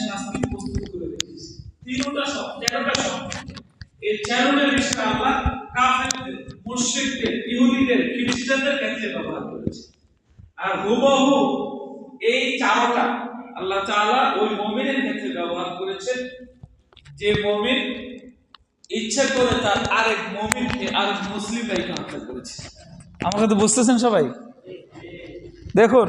শাস্তি প্রস্তুত করে রেখেছে। তিনটা শব্দ, তেরোটা শব্দ। এই তেরোটা বিষয় আল্লাহ কাফেরদের, মুশরিকদের, ইহুদিদের, খ্রিস্টানদের ক্ষেত্রে ব্যবহার করেছে। আর হুবহু এই চারোটা আল্লাহ তাআলা ওই মুমিনের ক্ষেত্রে ব্যবহার করেছেন, যে মুমিন ইচ্ছা করে তার আরেক মুমিনকে, আরেক মুসলিম ভাইকে হত্যা করেছে। আমাকে তো বুঝতেছেন সবাই? দেখুন,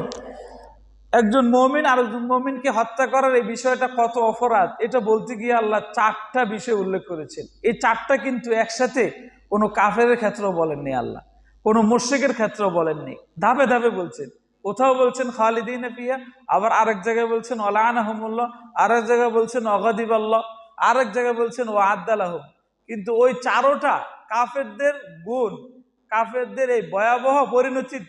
একজন মুমিন আরেকজন মুমিনকে হত্যা করার এই বিষয়টা কত অপরাধ, এটা বলতে গিয়ে আল্লাহ চারটা বিষয় উল্লেখ করেছেন। এই চারটা কিন্তু একসাথে কোনো কাফেরের ক্ষেত্রেও বলেননি আল্লাহ, কোনো মুশরিকের ক্ষেত্রেও বলেননি, ধাপে ধাপে বলছেন। কোথাও বলছেন খালিদিনা ফিহা, আবার আরেক জায়গায় বলছেন ওয়ালানাহুমুল্লাহ, আরেক জায়গায় বলছেন ওয়াগাদিবাল্লাহ, আরেক জায়গায় বলছেন ওয়াআদ্দালাহুম। কিন্তু ওই চারোটা কাফেরদের গুণ, কাফেরদের এই ভয়াবহ পরিণতির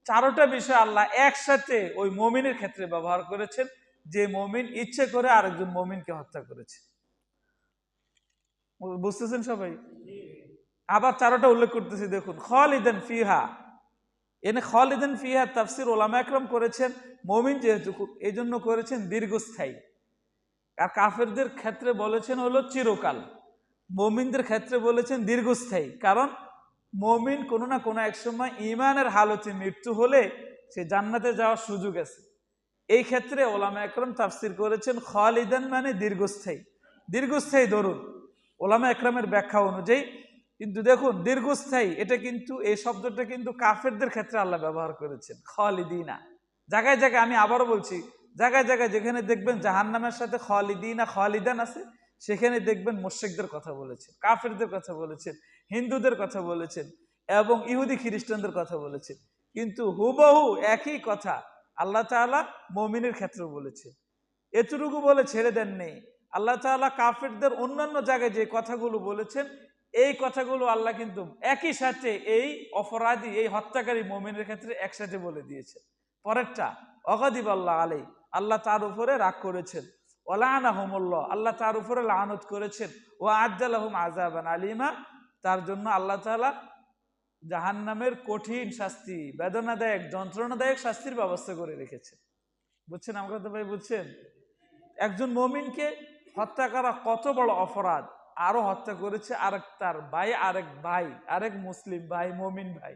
চারোটা বিষয় আল্লাহ একসাথে ওই মুমিনের ক্ষেত্রে ব্যবহার করেছেন, যে মুমিন ইচ্ছে করে আরেকজন মুমিনকে হত্যা করেছে। বুঝতেছেন সবাই? আবার চারোটা উল্লেখ করতেছি, দেখুন। খালিদান ফিহা, এনে খালিদান ফিহা তাফসীর উলামা একরাম করেছেন মুমিন যেহেতু, এই জন্য করেছেন দীর্ঘস্থায়ী। আর কাফেরদের ক্ষেত্রে বলেছেন হলো চিরকাল, মুমিনদের ক্ষেত্রে বলেছেন দীর্ঘস্থায়ী। কারণ মুমিন কোনো না কোনো এক সময় ঈমানের হালতে মৃত্যু হলে সে জান্নাতে যাওয়ার সুযোগ আছে। এই ক্ষেত্রে ওলামা একরাম তাফসীর করেছেন খালিদান মানে দীর্ঘস্থায়ী, দীর্ঘস্থায়ী ধরুন ওলামা একরামের ব্যাখ্যা অনুযায়ী। কিন্তু দেখুন, দীর্ঘস্থায়ী এটা কিন্তু, এই শব্দটা কিন্তু কাফেরদের ক্ষেত্রে আল্লাহ ব্যবহার করেছেন খালিদিনা। জায়গায় জায়গায়, আমি আবারও বলছি, জায়গায় জায়গায় যেখানে দেখবেন জাহান্নামের সাথে খালিদিনা খালিদান আছে, সেখানে দেখবেন মুশরিকদের কথা বলেছেন, কাফেরদের কথা বলেছেন, হিন্দুদের কথা বলেছেন এবং ইহুদি খ্রিস্টানদের কথা বলেছেন। কিন্তু হুবহু একই কথা আল্লাহ তাআলা মুমিনের ক্ষেত্রে বলেছেন। এতটুকু বলে ছেড়ে দেননি আল্লাহ তাআলা। কাফেরদের অন্যান্য জায়গায় যে কথাগুলো বলেছেন, এই কথাগুলো আল্লাহ কিন্তু একই সাথে এই অপরাধী, এই হত্যাকারী মুমিনের ক্ষেত্রে একসাথে বলে দিয়েছেন। পরেরটা অগাদিবাল্লাহ আলাই, আল্লাহ তার উপরে রাগ করেছেন। ওয়ালানাহুমুল্লাহ, আল্লাহ তার উপরে লানত করেছেন। ওয়া আজ্জালাহুম আযাবান আলিমা, তার জন্য আল্লাহ তাআলা জাহান্নামের কঠিন শাস্তি, বেদনাদায়ক, যন্ত্রণাদায়ক শাস্তির ব্যবস্থা করে রেখেছে। বুঝছেন আমার কথা ভাই? বুঝছেন? একজন মুমিনকে হত্যা করা কত বড় অপরাধ, আরো হত্যা করেছে আরেক তার ভাই, আরেক মুসলিম ভাই, মুমিন ভাই।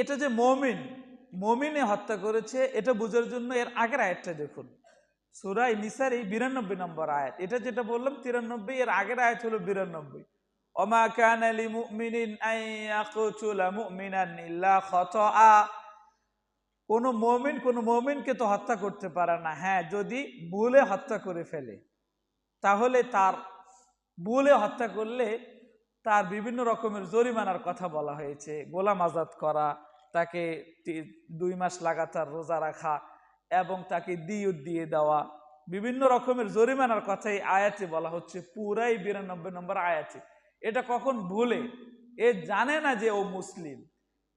এটা যে মুমিনে হত্যা করেছে, এটা বোঝার জন্য এর আগের আয়াতটা দেখুন, সূরা নিসার 92 নম্বর আয়াত। এটা যেটা বললাম 93, এর আগের আয়াত হলো 92। ওমা কানা লিমুমিনিন আন ইয়াকতুলা মুমিনান ইল্লা খাতাআ, কোন মুমিনকে তো হত্যা করতে পারে না, হ্যাঁ যদি ভুলে হত্যা করে ফেলে। তাহলে তার ভুলে হত্যা করলে তার বিভিন্ন রকমের জরিমানার কথা বলা হয়েছে। গোলাম আজাদ করা, তাকে 2 মাস লাগাতার রোজা রাখা এবং তাকে দিয়ত দিয়ে দেওয়া, বিভিন্ন রকমের জরিমানার কথাই আয়াতে বলা হচ্ছে, পুরাই 92 নম্বর আয়াতে। এটা কখন ভুলে, এ জানে না যে ও মুসলিম,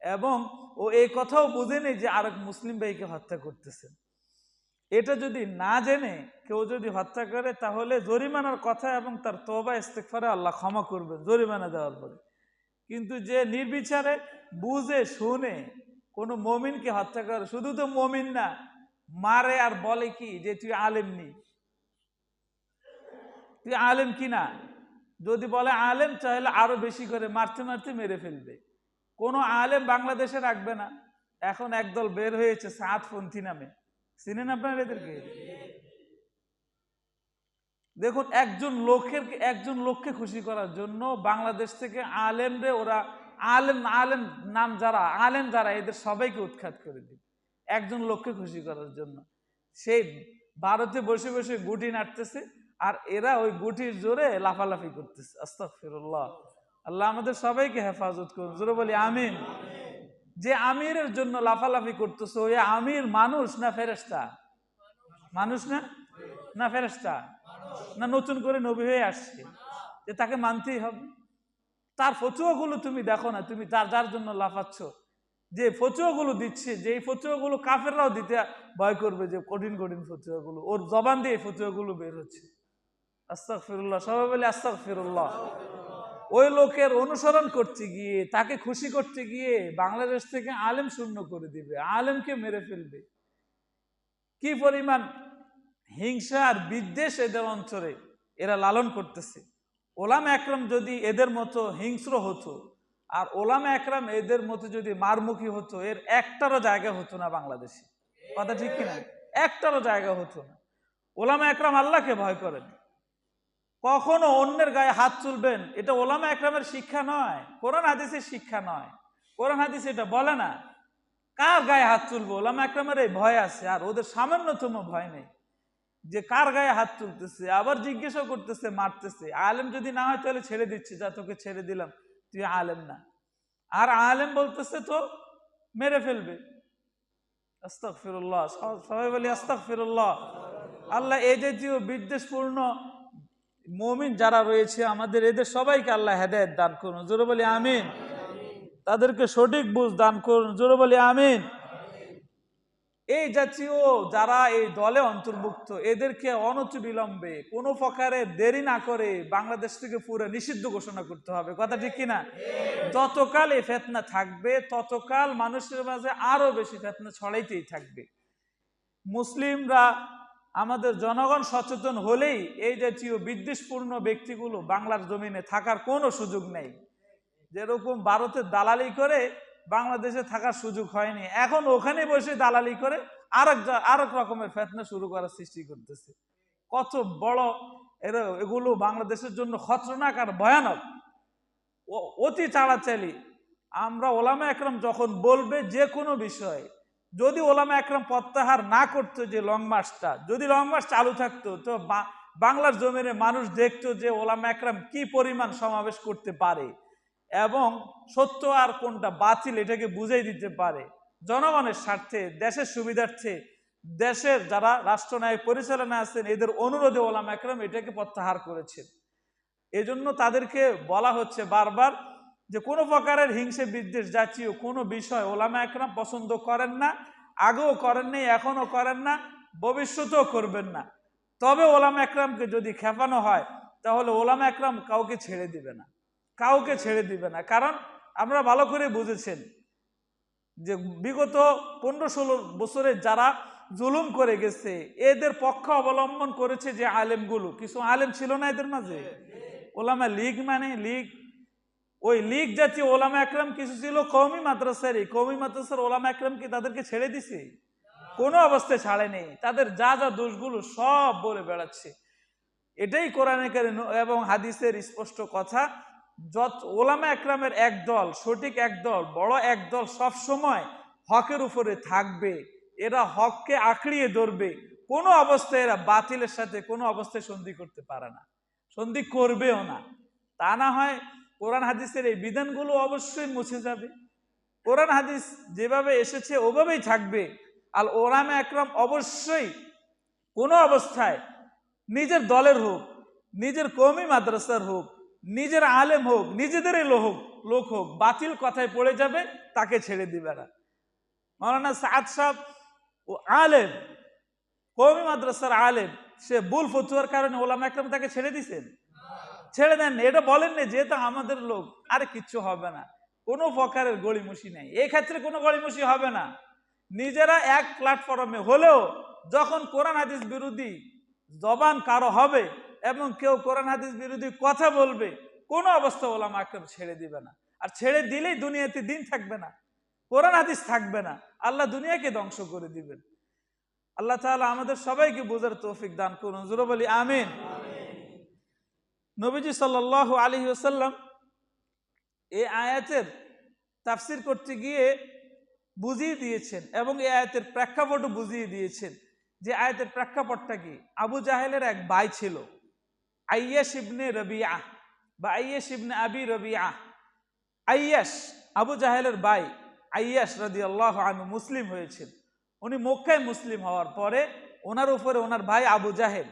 এবং ও এই কথাও বুঝেনি যে আরেক মুসলিম ভাইকে হত্যা করতেছে। এটা যদি না জেনে কেউ যদি হত্যা করে, তাহলে জরিমানার কথা এবং তার তওবা ইস্তেগফারে আল্লাহ ক্ষমা করবেন জরিমানা দেওয়ার পরে। কিন্তু যে নির্বিচারে বুঝে শুনে কোনো মুমিনকে হত্যা করে, শুধু তো মুমিন না, মারে আর বলে কি যে তুই আলেম নি, তুই আলেম কিনা। যদি বলে আলেম, তাহলে আরো বেশি করে মারতে মারতে মেরে ফেলবে। কোনো আলেম বাংলাদেশে রাখবে না। এখন একদল বের হয়েছে সাতপন্থী নামে, চিনেন আপনারা এদেরকে? দেখুন, একজন লোককে খুশি করার জন্য বাংলাদেশ থেকে আলেমরে ওরা, আলেম নাম যারা, আলেম যারা, এদের সবাইকে উৎখাত করে দিবে একজন লোককে খুশি করার জন্য। সেই ভারতে বসে বসে গুটি নাড়তেছে, আর এরা ওই গুটির জোরে লাফালাফি করতেছে। আস্তাগফিরুল্লাহ, আল্লাহ আমাদের সবাইকে হেফাজত করুন, জোরে বলি আমিন। যে আমিরের জন্য লাফালাফি করতেছে, ওই আমির মানুষ না ফেরেশতা? মানুষ না ফেরেশতা? না নতুন করে নবী হয়ে আসছে, যে তাকে মানতেই হবে? তার ফতোয়াগুলো তুমি দেখো না, তুমি যার জন্য লাফাচ্ছ, যে ফতোয়াগুলো দিচ্ছে, যে এই ফতোয়াগুলো কাফেররাও দিতে ভয় করবে, যে কঠিন কঠিন ফতোয়াগুলো ওর জবান দিয়ে ফতোয়াগুলো বের হচ্ছে। আস্তাগফিরুল্লাহ, সবাই বলে আস্তাগফিরুল্লাহ। ওই লোকের অনুসরণ করতে গিয়ে, তাকে খুশি করতে গিয়ে বাংলাদেশ থেকে আলেম শূন্য করে দিবে, আলেমকে মেরে ফেলবে। কি পরিমাণ হিংসা আর বিদ্বেষ এদের অঞ্চলে এরা লালন করতেছে। ওলামা একরাম যদি এদের মতো হিংস্র হতো, আর ওলামা একরাম এদের মতো যদি মারমুখী হতো, এর একটারও জায়গা হতো না বাংলাদেশে। কথা ঠিক কিনা? একটারও জায়গা হতো না। ওলামা একরাম আল্লাহকে ভয় করেন, কখনো অন্যের গায়ে হাত তুলবেন, এটা ওলামা একরামের শিক্ষা নয়, কোরআন হাদিসের শিক্ষা নয়। কোরআন হাদিস এটা বলে না। কার গায়ে হাত তুলবো? ওলামা একরামের এই ভয় আছে, আর ওদের সামান্যতম ভয় নেই যে কার গায়ে হাত তুলতেছে। আবার জিজ্ঞাসা করতেছে, মারতেছে। আলেম যদি না হয় তাহলে ছেড়ে দিচ্ছে, যা তোকে ছেড়ে দিলাম, তুই আলেম না। আর আলেম বলতেছে তো মেরে ফেলবে। আস্তাগফিরুল্লাহ, সবাই বলি আস্তাগফিরুল্লাহ। আল্লাহ এই জাতীয় বিদ্বেষপূর্ণ মুমিন যারা রয়েছে আমাদের, এদের সবাইকে আল্লাহ হেদায়েত দান করুন, জোরে বলি আমিন। তাদেরকে সঠিক বুঝ দান করুন, জোরে বলি আমিন। এই জাতীয় যারা এই দলে অন্তর্ভুক্ত, এদেরকে অনতিবিলম্বে কোনো প্রকারের দেরি না করে বাংলাদেশ থেকে পুরো নিষিদ্ধ ঘোষণা করতে হবে। কথা ঠিক কিনা? যতকাল এই ফিতনা থাকবে ততকাল মানুষের মাঝে আরো বেশি ফিতনা ছড়াইতেই থাকবে। মুসলিমরা, আমাদের জনগণ সচেতন হলেই এই জাতীয় বিদ্বেষপূর্ণ ব্যক্তিগুলো বাংলার জমিনে থাকার কোনো সুযোগ নেই। যেরকম ভারতের দালালি করে বাংলাদেশে থাকার সুযোগ হয়নি, এখন ওখানে বসে দালালি করে আরেক রকমের ফিতনা শুরু করার সৃষ্টি করতেছে। কত বড় এগুলো বাংলাদেশের জন্য খতরনাক আর ভয়ানক, অতি চালাচালি। আমরা ওলামা একরাম যখন বলবে যে কোনো বিষয়, যদি ওলামা একরাম প্রত্যাহার না করতো, যে লং মার্চটা যদি লং মার্চ চালু থাকতো, তো বাংলার জমিনে মানুষ দেখতো যে ওলামা একরাম কি পরিমাণ সমাবেশ করতে পারে এবং সত্য আর কোনটা বাতিল এটাকে বুঝাই দিতে পারে। জনগণের স্বার্থে, দেশের সুবিধার্থে, দেশের যারা রাষ্ট্রনায়ক পরিচালনা আছেন, এদের অনুরোধে ওলামা একরাম এটাকে প্রত্যাহার করেছেন। এজন্য তাদেরকে বলা হচ্ছে বারবার যে কোনো প্রকারের হিংসে বিদ্বেষ জাতীয় কোনো বিষয় ওলামা একরাম পছন্দ করেন না, আগেও করেন নাই, এখনো করেন না, ভবিষ্যতেও করবেন না। তবে ওলামা একরামকে যদি খেপানো হয় তাহলে ওলামা একরাম কাউকে ছেড়ে দিবে না, কাউকে ছেড়ে দিবে না। কারণ আমরা ভালো করে বুঝেছেন যে বিগত 15-16 বছরে যারা জুলুম করে গেছে, এদের পক্ষ অবলম্বন করেছে যে আলেমগুলো, কিছু আলেম ছিল না এদের মাঝে। ওলামা লীগ মানে লীগ, ওই লীগ জাতীয় ওলামা একরাম কিছু ছিল কওমি মাদ্রাসারই। কওমি মাদ্রাসার ওলামা একরাম কি তাদেরকে ছেড়ে দিছে? কোনো অবস্থায় ছাড়ে নেই। তাদের যা যা দোষগুলো সব বলে বেড়াচ্ছে। এটাই কোরআনে কারীম এবং হাদিসের স্পষ্ট কথা। যত ওলামা একরামের এক দল, সঠিক এক দল, বড় এক দল সব সময় হকের উপরে থাকবে। এরা হককে আঁকড়িয়ে ধরবে। কোনো অবস্থায় এরা বাতিলের সাথে কোনো অবস্থায় সন্ধি করতে পারে না, সন্ধি করবেও না। তা না হয় কোরআন হাদিসের এই বিধানগুলো অবশ্যই মুছে যাবে। কোরআন হাদিস যেভাবে এসেছে ওভাবেই থাকবে। আর ওলামা একরাম অবশ্যই কোনো অবস্থায় নিজের দলের হোক, নিজের কওমি মাদ্রাসার হোক, নিজের আলেম হোক, নিজেদেরই লোক হোক, বাতিল কথায় পড়ে যাবে, তাকে ছেড়ে দিবে না। মাওলানা সাদ সাহেব ও আলেম, কওমি মাদ্রাসার আলেম, সে ভুল ফতুয়ার কারণে ওলামা একরাম তাকে ছেড়ে দিছেন? ছেড়ে দেন। এটা বলেন না যেহেতু আমাদের লোক, আরে কিচ্ছু হবে না, কোনো প্রকারের গড়িমসি নেই, এই ক্ষেত্রে কোনো গড়িমসি হবে না। নিজেরা এক প্ল্যাটফর্মে হলেও যখন কোরআন হাদিস বিরোধী জবান কারো হবে এবং কেউ কোরআন হাদিস বিরোধী কথা বলবে, কোনো অবস্থা ওলামা একরাম ছেড়ে দিবে না। আর ছেড়ে দিলেই দুনিয়াতে দিন থাকবে না, কোরআন হাদিস থাকবে না, আল্লাহ দুনিয়াকে ধ্বংস করে দিবেন। আল্লাহ তাআলা আমাদের সবাইকে বোঝার তৌফিক দান করুন, জোরে বলি আমিন। নবীজি সাল্লাল্লাহু আলাইহি ওয়াসাল্লাম এই আয়াতের তাফসীর করতে গিয়ে বুঝিয়ে দিয়েছেন এবং এই আয়াতের প্রেক্ষাপটও বুঝিয়ে দিয়েছেন। যে আয়াতের প্রেক্ষাপটটা কি, আবু জাহেলের এক ভাই ছিল, আইয়াশ ইবনে রবিআহ বা আইয়াশ ইবনে আবি রবিআহ। আইয়াশ আবু জাহেলের ভাই আইয়াশ রাদিয়াল্লাহু আনহু মুসলিম হয়েছেন। উনি মক্কায় মুসলিম হওয়ার পরে ওনার উপরে ওনার ভাই আবু জাহেল,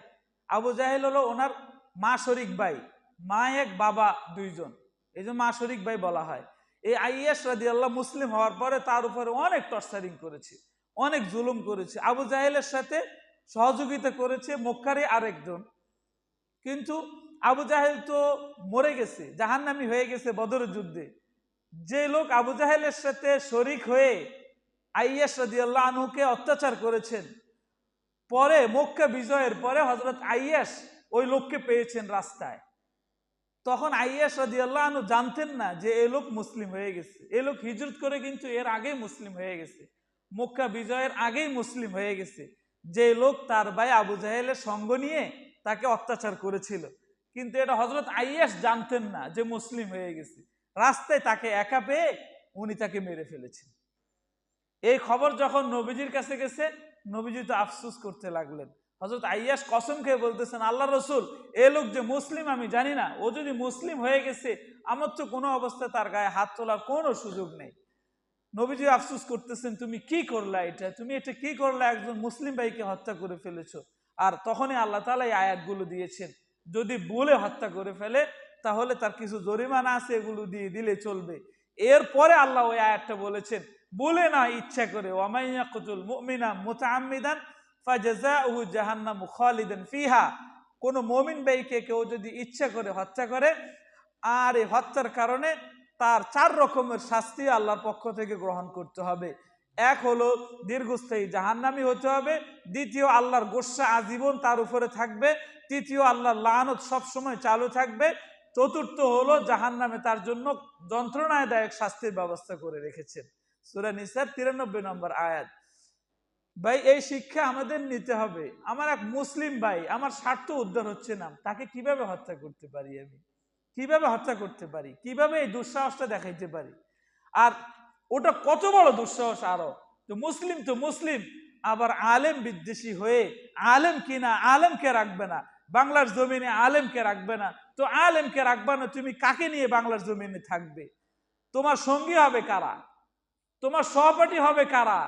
আবু জাহেল হলো ওনার মা শরিক ভাই, মা এক বাবা দুইজন, এই যে মা শরিক ভাই বলা হয়। এই আইয়াশ রাদিয়াল্লাহু মুসলিম হওয়ার পরে তার উপরে অনেক টর্চারিং করেছে, অনেক জুলুম করেছে। আবু জাহেলের সাথে সহযোগিতা করেছে মক্কারে আরেকজন, কিন্তু আবু জাহেল তো মরে গেছে, জাহান্নামী হয়ে গেছে বদরের যুদ্ধে। যে লোক আবু জাহেলের সাথে শরিক হয়ে আইয়াশ রাদিয়াল্লাহু আনহুকে অত্যাচার করেছেন, পরে মক্কা বিজয়ের পরে হযরত আইয়াস ওই লোককে পেয়েছেন রাস্তায়। তখন আইয়াস রাদিয়াল্লাহু আনহু জানতেন না যে এই লোক মুসলিম হয়ে গেছে। এই লোক হিজরত করে কিন্তু এর আগেই মুসলিম হয়ে গেছে, মক্কা বিজয়ের আগেই মুসলিম হয়ে গেছে। যে লোক তার ভাই আবু জাহেলের সঙ্গ নিয়ে তাকে অত্যাচার করেছিল, কিন্তু এটা হযরত আইয়াস জানতেন না যে মুসলিম হয়ে গেছে। রাস্তায় তাকে একা পেয়ে উনি তাকে মেরে ফেলেছেন। এই খবর যখন নবীজির কাছে গেছে, নবীজি তো আফসোস করতে লাগলেন। হযরত আইয়াস কসম খেয়ে বলতেছেন, আল্লাহ রসুল, এ লোক যে মুসলিম আমি জানি না, ও যদি মুসলিম হয়ে গেছে আমার তো কোনো অবস্থায় তার গায়ে হাত তোলার কোনো সুযোগ নেই। নবীজি আফসোস করতেছেন, তুমি কি করলা এটা, তুমি এটা কি করলা, একজন মুসলিম ভাইকে হত্যা করে ফেলেছো। আর তখনই আল্লাহ তাআলা এই আয়াতগুলো দিয়েছেন, যদি ভুলে হত্যা করে ফেলে তাহলে তার কিছু জরিমানা আছে, এগুলো দিয়ে দিলে চলবে। এরপরে আল্লাহ ওই আয়াতটা বলেছেন, বলে না ইচ্ছা করে, ওয়া ইয়াকতুল মুমিনা মুতাআম্মিদান ফাজাযাউহু জাহান্নামু খালিদান ফিহা, কোন মুমিন ভাইকে কেউ যদি ইচ্ছা করে হত্যা করে আর এই হত্যার কারণে তার 4 রকমের শাস্তি আল্লাহর পক্ষ থেকে গ্রহণ করতে হবে। এক হলো দীর্ঘস্থায়ী জাহান্নামী হতে হবে, দ্বিতীয় আল্লাহর গোস্বা আজীবন তার উপরে থাকবে, তৃতীয় আল্লাহর লানত সবসময় চালু থাকবে, চতুর্থ হলো জাহান্নামে তার জন্য যন্ত্রণাদায়ক শাস্তির ব্যবস্থা করে রেখেছেন। সূরা নিসার 93 নম্বর আয়াত। ভাই এই শিক্ষা আমাদের নিতে হবে। আমার এক মুসলিম ভাই, আমার স্বার্থ উদ্ধার হচ্ছে না, তাকে কিভাবে হত্যা করতে পারি, আমি কিভাবে হত্যা করতে পারি, কিভাবে এই দুঃসাহসটা দেখাইতে পারি? আর ওটা কত বড় দুঃসাহস! আরো তো মুসলিম আবার আলেম বিদ্বেষী হয়ে, আলেম কিনা, আলেমকে রাখবে না বাংলার জমিনে, আলেমকে রাখবে না। তো আলেমকে রাখবে না, তুমি কাকে নিয়ে বাংলার জমিনে থাকবে? তোমার সঙ্গী হবে কারা? তোমার সহপাঠী হবে কারা?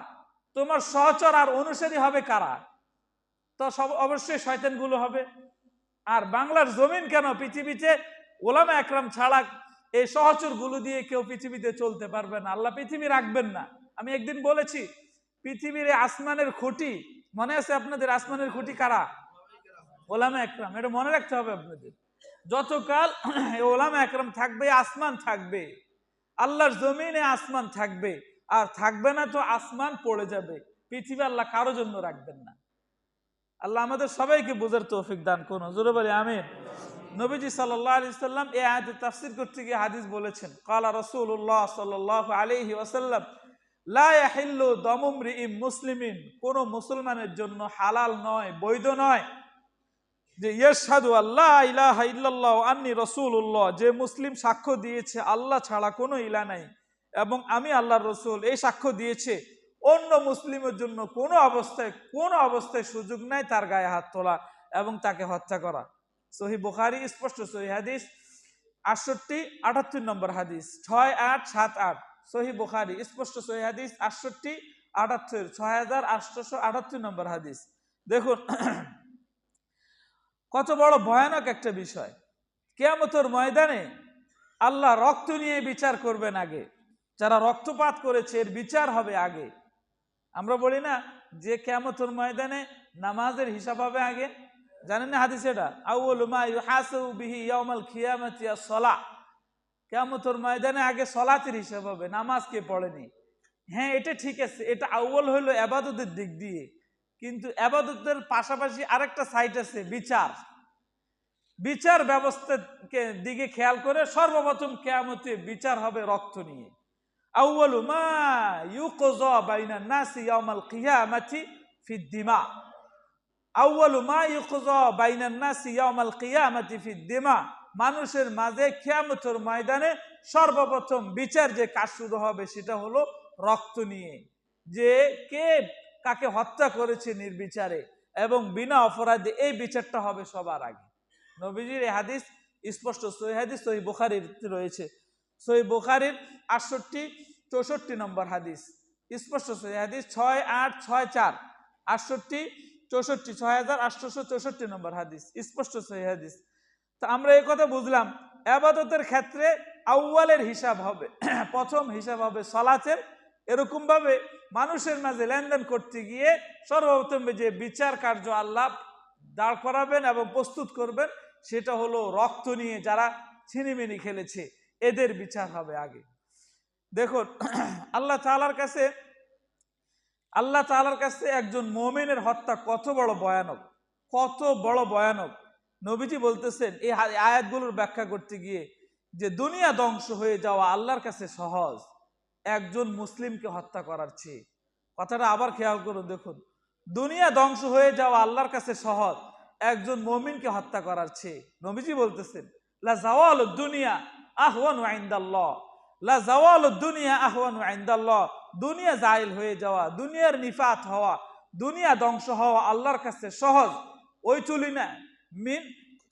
তোমার সহচর আর অনুসারী হবে কারা? তো সব অবশ্যই শয়তানগুলো হবে। আর বাংলার জমিন কেন, পৃথিবীতে ওলামা একরাম ছাড়া এই সহচর গুলো দিয়ে কেউ পৃথিবীতে চলতে পারবে না। আল্লাহ পৃথিবী রাখবেন না। আমি একদিন বলেছি, পৃথিবীর আসমানের খুঁটি, মনে আছে আপনাদের? আসমানের খুঁটি কারা? ওলামা একরাম। এটা মনে রাখতে হবে আপনাদের। যতকাল ওলামা একরাম থাকবে আসমান থাকবে, আল্লাহর জমিনে আসমান থাকবে। আর থাকবে না তো আসমান পড়ে যাবে। পৃথিবী আল্লাহ কারো জন্য রাখবেন না। আল্লাহ আমাদের সবাইকে বোঝার তৌফিক দান করুন, জোরে বলি আমিন। নবীজি সাল্লাল্লাহু আলাইহি ওয়াসাল্লাম এই আয়াতের তাফসীর করতে গিয়ে হাদিস বলেছেন, ক্বালা রাসূলুল্লাহ সাল্লাল্লাহু আলাইহি ওয়াসাল্লাম, লা ইয়াহিল্লু দামু ইমরিইন মুসলিমিন, কোন মুসলমানের জন্য হালাল নয়, বৈধ নয় যে ইয়াশহাদু আল্লা ইলাহা ইল্লাল্লাহ ওয়া আন্নী রাসূলুল্লাহ, যে মুসলিম সাক্ষ্য দিয়েছে আল্লাহ ছাড়া কোনো ইলাহ নাই এবং আমি আল্লাহর রসুল, এই সাক্ষ্য দিয়েছে, অন্য মুসলিমের জন্য কোনো অবস্থায় সুযোগ নাই তার গায়ে হাত তোলা এবং তাকে হত্যা করা। সহিহ বুখারী, স্পষ্ট সহিহ হাদিস 68-78 নম্বর হাদিস, 6878 সহিহ বুখারী, স্পষ্ট সহিহ হাদিস 68-78, 6878 নম্বর হাদিস। দেখুন কত বড় ভয়ানক একটা বিষয়। কিয়ামতের ময়দানে আল্লাহ রক্ত নিয়ে বিচার করবেন আগে। যারা রক্তপাত করেছে এর বিচার হবে আগে। আমরা বলি না যে কিয়ামতের ময়দানে নামাজের হিসাব হবে আগে? জানেন না হাদিস এটা? আউয়ালু মা ইউহাসাবু বিহি ইয়াউমাল কিয়ামাতি আস-সালাহ। কিয়ামতের ময়দানে আগে সালাতের হিসাব হবে, নামাজ কে পড়েনি। হ্যাঁ, এটা ঠিক আছে, এটা আউয়াল হলো ইবাদতের দিক দিয়ে, কিন্তু ইবাদতের পাশাপাশি আরেকটা সাইড আছে, বিচার ব্যবস্থাকে দিকে খেয়াল করে সর্বপ্রথম কিয়ামতে বিচার হবে রক্ত নিয়ে। আউয়ালু মা ইউকযা বাইনান নাসি ইয়াউমাল কিয়ামাতি ফিদ দিমা। আউয়ালু মা ইউকযা বাইনান নাসি ইয়াউমাল কিয়ামাতি ফিদ দিমা। মানুষের মাঝে কিয়ামতের ময়দানে সর্বপ্রথম বিচার যে কাজ শুরু হবে সেটা হলো রক্ত নিয়ে, যে কে কাকে হত্যা করেছে নির্বিচারে এবং বিনা অপরাধে, এই বিচারটা হবে সবার আগে। নবীজির এই হাদিস স্পষ্ট সহিহ হাদিস, সহিহ বুখারীর রয়েছে। সহিহ বুখারীর 68-64 নম্বর হাদিস, স্পষ্ট সহিহ হাদিস 6864, 68-64, 6864 নম্বর হাদিস, স্পষ্ট সহিহ হাদিস। তো আমরা এই কথা বুঝলাম, ইবাদতের ক্ষেত্রে আউয়ালের হিসাব হবে, প্রথম হিসাব হবে সালাতের। এরকম ভাবে মানুষের মাঝে লেনদেন করতে গিয়ে সর্বপ্রথম যে বিচার কার্য আল্লাহ দাঁড় করাবেন এবং প্রস্তুত করবেন সেটা হলো রক্ত নিয়ে। যারা ছিনিমিনি খেলেছে এদের বিচার হবে আগে। দেখুন আল্লাহ তাআলার কাছে আল্লাহ তাআলার কাছে একজন মুমিনের হত্যা কত বড় ভয়ানক, কত বড় ভয়ানক। নবীজি বলতেছেন এই আয়াতগুলোর ব্যাখ্যা করতে গিয়ে যে দুনিয়া ধ্বংস হয়ে যাওয়া আল্লাহর কাছে সহজ একজন মুসলিমকে হত্যা করার চেয়ে। কথাটা আবার খেয়াল করুন, দেখুন, দুনিয়া ধ্বংস হয়ে যাওয়া আল্লাহর কাছে সহজ একজন মুমিনকে হত্যা করার চেয়ে। নবীজি বলতেছেন লা জাওয়ালুদ দুনিয়া আহওয়ানু ইনদাল্লাহ, লা জাওয়ালুদ দুনিয়া আহওয়ানু ইনদাল্লাহ, দুনিয়া জাইল হয়ে যাওয়া, দুনিয়ার নিফাত হওয়া, দুনিয়া ধ্বংস হওয়া আল্লাহর কাছে সহজ ওই তুলনায়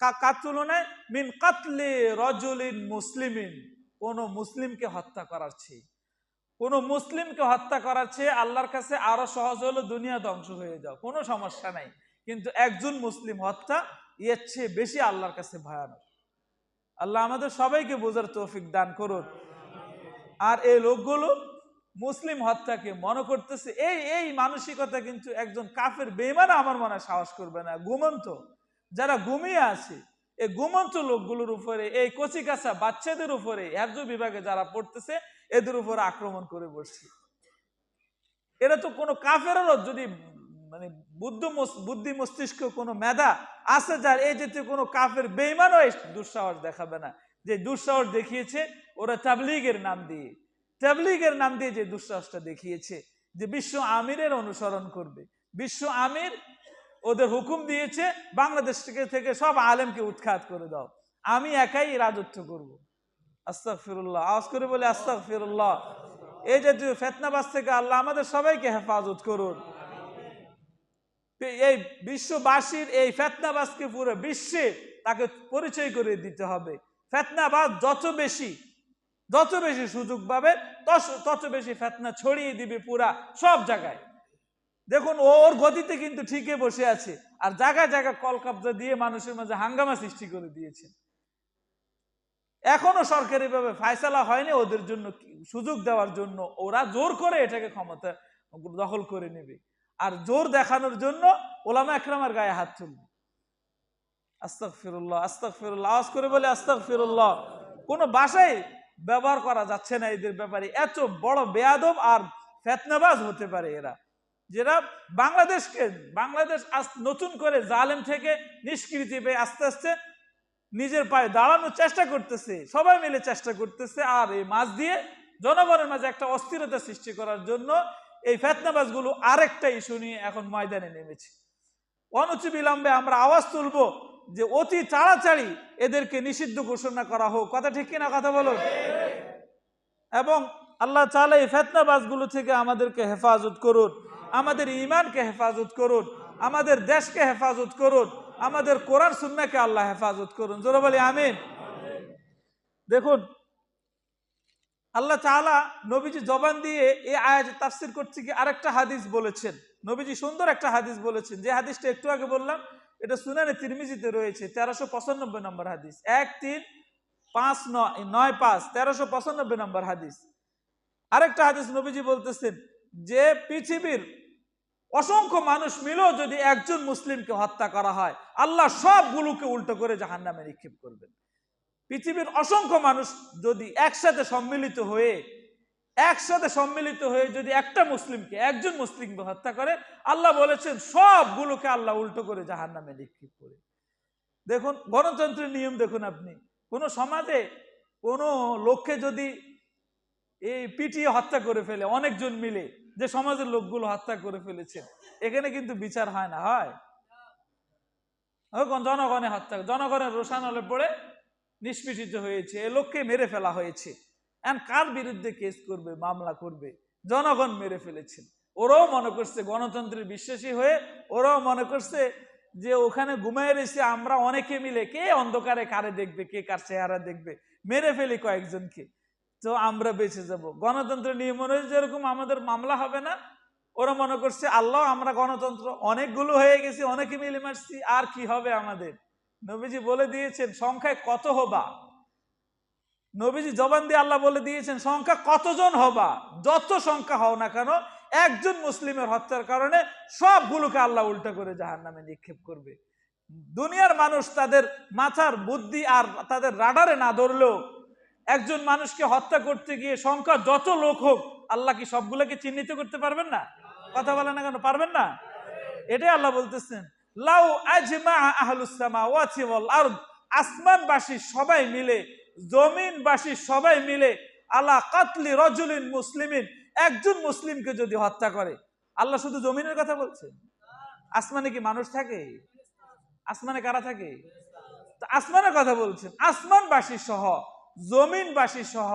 কার তুলনায় মিন কাতলি রাজুলিন মুসলিমিন, কোন মুসলিমকে হত্যা করার চেয়ে। কোন মুসলিমকে হত্যা করার চেয়ে আল্লাহর কাছে আরো সহজ হলো দুনিয়া ধ্বংস হয়ে যাও, কোনো সমস্যা নাই, কিন্তু একজন মুসলিম হত্যা এর চেয়ে বেশি আল্লাহর কাছে ভয়ানক। আল্লাহ আমাদের সবাইকে বোঝার তৌফিক দান করুন। আর এই লোকগুলো মুসলিম হত্যাকে মনে করতেছে, এই মানসিকতা কিন্তু একজন কাফের বেঈমান আমার মনে সাহস করবে না। ঘুমন্ত যারা ঘুমিয়ে আছে, এই ঘুমন্ত লোকগুলোর উপরে, এই কচিকাঁচা বাচ্চাদের উপরে, হেফজ বিভাগে যারা পড়তেছে এদের উপরে আক্রমণ করে বসছে। এরা তো কোনো কাফেরও যদি মানে বুদ্ধি মস্তিষ্ক কোনো মেধা আছে যার, এই জাতীয় কোনো কাফের বেঈমানও এই দুঃসাহস দেখাবে না। যে দুঃসাহস দেখিয়েছে ওরা তাবলীগের নাম দিয়ে, তাবলীগের নাম দিয়ে যে দুঃসাহসটা দেখিয়েছে যে বিশ্ব আমিরের অনুসরণ করবে। বিশ্ব আমির ওদের হুকুম দিয়েছে বাংলাদেশ থেকে সব আলেমকে উৎখাত করে দাও, আমি একাই রাজত্ব করব। আস্তাগফিরুল্লাহ, আওয়াজ করে বলে আস্তাগফিরুল্লাহ। এই জাতীয় ফিতনাবাজ থেকে আল্লাহ আমাদের সবাইকে হেফাজত করুন। এই বিশ্ববাসীর এই ফিতনাবাজকে পুরো বিশ্বে তাকে পরিচয় করে দিতে হবে। ফিতনাবাজ যত বেশি সুযোগ পাবে তত বেশি ফিতনা ছড়িয়ে দিবে পুরা সব জায়গায়। দেখুন ওর গতিতে কিন্তু ঠিকই বসে আছে, আর জায়গায় জায়গায় কলকব্জা দিয়ে মানুষের মাঝে হাঙ্গামা সৃষ্টি করে দিয়েছে। এখনো সরকারিভাবে ফায়সালা হয়নি ওদের জন্য সুযোগ দেওয়ার জন্য, ওরা জোর করে এটাকে ক্ষমতা দখল করে নেবে, আর জোর দেখানোর জন্য ওলামা একরামের গায়ে হাত তুলবে। আস্তাগফিরুল্লাহ, আস্তাগফিরুল্লাহ, আওয়াজ করে বলে আস্তাগফিরুল্লাহ। কোনো ভাষায় ব্যবহার করা যাচ্ছে না এদের ব্যাপারে, এত বড় বেয়াদব আর ফিতনাবাজ হতে পারে এরা, যেটা বাংলাদেশ নতুন করে জালেম থেকে নিষ্কৃতি পেয়ে আস্তে আস্তে নিজের পায়ে দাঁড়ানোর চেষ্টা করতেছে, সবাই মিলে চেষ্টা করতেছে। আর এই মাঝ দিয়ে জনগণের মাঝে একটা অস্থিরতা সৃষ্টি করার জন্য এই ফিতনাবাজগুলো আরেকটা ইস্যু নিয়ে এখন ময়দানে নেমেছে। অনতিবিলম্বে আমরা আওয়াজ তুলব যে অতি তাড়াতাড়ি এদেরকে নিষিদ্ধ ঘোষণা করা হোক। কথা ঠিক কিনা কথা বলুন। এবং আল্লাহ তাআলা এই ফিতনাবাজগুলো থেকে আমাদেরকে হেফাজত করুন, আমাদের ঈমানকে হেফাজত করুন, আমাদের দেশকে হেফাজত করুন, আমাদের কোরআন সুন্নাহকে আল্লাহ হেফাজত করুন। জোরে বলি আমিন। দেখুন আল্লাহ তাআলা নবীজি জবান দিয়ে এই আয়াতের তাফসীর করতে গিয়ে আরেকটা হাদিস বলেছেন। নবীজি সুন্দর একটা হাদিস বলেছেন, যে হাদিসটা একটু আগে বললাম, এটা সুনানে তিরমিজিতে রয়েছে, 1395 নম্বর হাদিস, 1395 1395 নম্বর হাদিস। আরেকটা হাদিস নবীজি বলতেছেন যে পৃথিবীর অসংখ্য মানুষ মিলেও যদি একজন মুসলিমকে হত্যা করা হয়, আল্লাহ সবগুলোকে উল্টো করে জাহান্নামে নিক্ষেপ করবেন। পৃথিবীর অসংখ্য মানুষ যদি একসাথে সম্মিলিত হয়ে যদি একজন মুসলিমকে হত্যা করে, আল্লাহ বলেছেন সবগুলোকে আল্লাহ উল্টো করে জাহান্নামে নিক্ষেপ করে। দেখুন গণতন্ত্রের নিয়ম দেখুন, আপনি কোন সমাজে কোন লোককে যদি এই পিটিয়ে হত্যা করে ফেলে, অনেকজন মিলে যে সমাজের লোকগুলো হত্যা করে ফেলেছেন, এখানে কিন্তু বিচার হয় না, হয় জনগণের হত্যা, জনগণের রোষানলে পড়ে নিষ্পেষিত হয়েছে, এ লোককে মেরে ফেলা হয়েছে। কার বিরুদ্ধে কেস করবে, মামলা করবে? জনগণ মেরে ফেলেছেন। ওরাও মনে করছে গণতন্ত্রের বিশ্বাসী হয়ে, ওরাও মনে করছে যে ওখানে ঘুমায় রয়েছে, আমরা অনেকে মিলে কে অন্ধকারে কারে দেখবে, কে কার চেহারা দেখবে, মেরে ফেলি কয়েকজনকে, তো আমরা বেঁচে যাব। গণতন্ত্রের নিয়ম অনুযায়ী যেরকম আমাদের মামলা হবে না, ওরা মনে করছে আল্লাহ আমরা গণতন্ত্র অনেকগুলো হয়ে গেছি, অনেকে মিলে মারছি, আর কি হবে আমাদের। নবীজি বলে দিয়েছেন সংখ্যায় কত হবা, নবীজি জবান দিয়ে আল্লাহ বলে দিয়েছেন সংখ্যা কতজন হবা, যত সংখ্যা হও না কেন, একজন মুসলিমের হত্যার কারণে সবগুলোকে আল্লাহ উল্টা করে জাহান্নামে নিক্ষেপ করবে। দুনিয়ার মানুষ তাদের মাথার বুদ্ধি আর তাদের রাডারে না ধরলেও একজন মানুষকে হত্যা করতে গিয়ে সংখ্যা যত লোক হোক, আল্লাহ কি সবগুলোকে চিহ্নিত করতে পারবেন না? কথা বলেন না কেন? পারবেন না? এটাই আল্লাহ বলতেছেন, লাউ আজমা আহলুস সামাওয়াতি ওয়াল আরদ, আসমানবাসী সবাই মিলে, জমিনবাসী সবাই মিলে, আলা কাতলি রাজুলিন মুসলিমিন, একজন মুসলিমকে যদি হত্যা করে। আল্লাহ শুধু জমিনের কথা বলছেন? আসমানে কি মানুষ থাকে? আসমানে কারা থাকে? আসমানের কথা বলছেন। আসমানবাসী সহ, জমিনবাসী সহ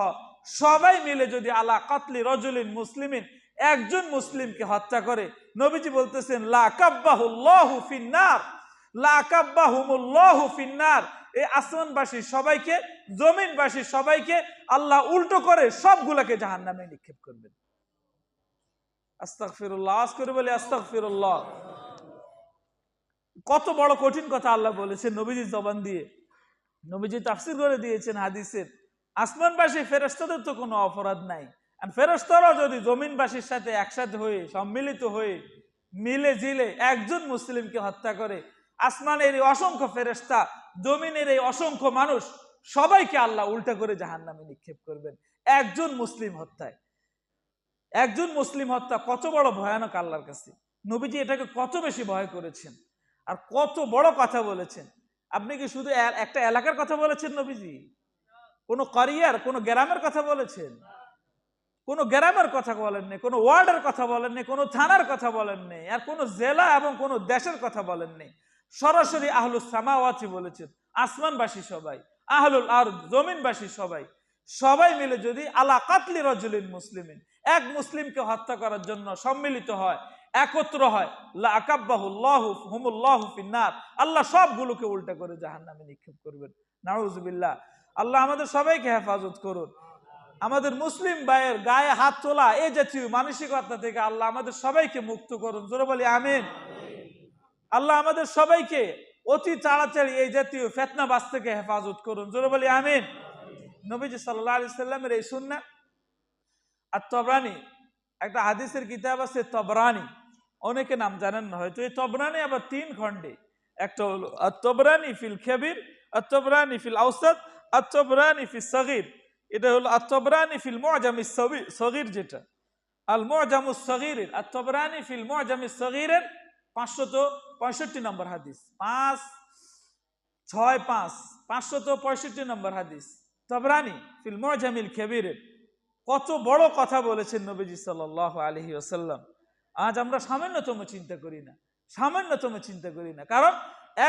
সবাই মিলে যদি আলা কাতলি রাজুলিন মুসলিমিন, একজন মুসলিমকে হত্যা করে, নবীজি বলতেছেন লা কাব্বাহুল্লাহু ফিন্নার, লা কাব্বাহুমুল্লাহু ফিন্নার, এই আসমানবাসী সবাইকে, জমিনবাসী সবাইকে আল্লাহ উল্টো করে সবগুলোকে জাহান্নামে নিক্ষেপ করবেন। আস্তাগফিরুল্লাহ, আজ করে বলি আস্তাগফিরুল্লাহ। কত বড় কঠিন কথা আল্লাহ বলেছেন নবীজির জবান দিয়ে। নবীজি তাফসীর করে দিয়েছেন হাদিসের। আসমানবাসী ফেরেশতাদের তো কোনো অপরাধ নাই, আর ফেরেশতারাও যদি জমিনবাসীর সাথে একসাথে হয়ে, সম্মিলিত হয়ে, মিলে জিলে একজন মুসলিমকে হত্যা করে, আসমানের এই অসংখ্য ফেরেশতা, জমিনের এই অসংখ্য মানুষ, সবাইকে আল্লাহ উল্টা করে জাহান্নামে নিক্ষেপ করবেন একজন মুসলিম হত্যায়। একজন মুসলিম হত্যা কত বড় ভয়ানক আল্লাহর কাছে। নবীজি এটাকে কত বেশি ভয় করেছেন আর কত বড় কথা বলেছেন। আপনি কি শুধু একটা এলাকার কথা বলেছেন নবীজি? কোনো করিয়ার, কোনো গ্রামের কথা বলেছেন? কোনো গ্রামের কথা বলেননি, কোনো ওয়ার্ডের কথা বলেননি, কোনো থানার কথা বলেননি, আর কোনো জেলা এবং কোনো দেশের কথা বলেননি। সরাসরি আহলুস সামাওয়াতি বলেছেন, আসমানবাসী সবাই, আহলুল আরদ, জমিনবাসী সবাই, সবাই মিলে যদি আলা কাতলি রাজুলিন মুসলিমিন, এক মুসলিমকে হত্যা করার জন্য সম্মিলিত হয়, একত্র হয়, লা আকাব্বাহুল্লাহু হুমুল্লাহু ফিন্নার, আল্লাহ সবগুলোকে উল্টা করে জাহান্নামে নিক্ষেপ করবেন। নাউযুবিল্লাহ। আল্লাহ আমাদের সবাইকে হেফাজত করুন। আমাদের মুসলিম ভাইয়ের গায়ে হাত তোলা এই জাতীয় মানসিকতা থেকে আল্লাহ আমাদের সবাইকে মুক্ত করুন। জোরে বলি আমিন। আল্লাহ আমাদের সবাইকে অতি তাড়াতাড়ি এই জাতীয় ফিতনাবাজ থেকে হেফাজত করুন। জোরে বলি আমিন। নবীজি সাল্লাল্লাহু আলাইহি সাল্লামের এই সুন্নাহ, আত-তাবরানী, একটা হাদিসের কিতাব আছে তাবরানী, অনেকে নাম জানেন না হয়তো। এই তাবরানী আবার 3 খণ্ডে। একটা হলো আত-তাবরানী ফিল কাবীর, আত-তাবরানী ফিল আওসাত, আত-তাবরানী ফিস সাগীর। এটা হলো আত-তাবরানী ফিল মুআজামিস সাগীর, যেটা আল মুআজামুস সাগীর, আত-তাবরানী ফিল মুআজামিস সাগীরের 565 নম্বর হাদিস, 565 565 নম্বর হাদিস, তাবরানী ফিল মুআজামিল কাবীরের। কত বড় কথা বলেছেন নবীজি সাল্লাল্লাহু আলাইহি ওয়াসাল্লাম। আজ আমরা সামান্যতম চিন্তা করি না, সামান্যতম চিন্তা করি না। কারণ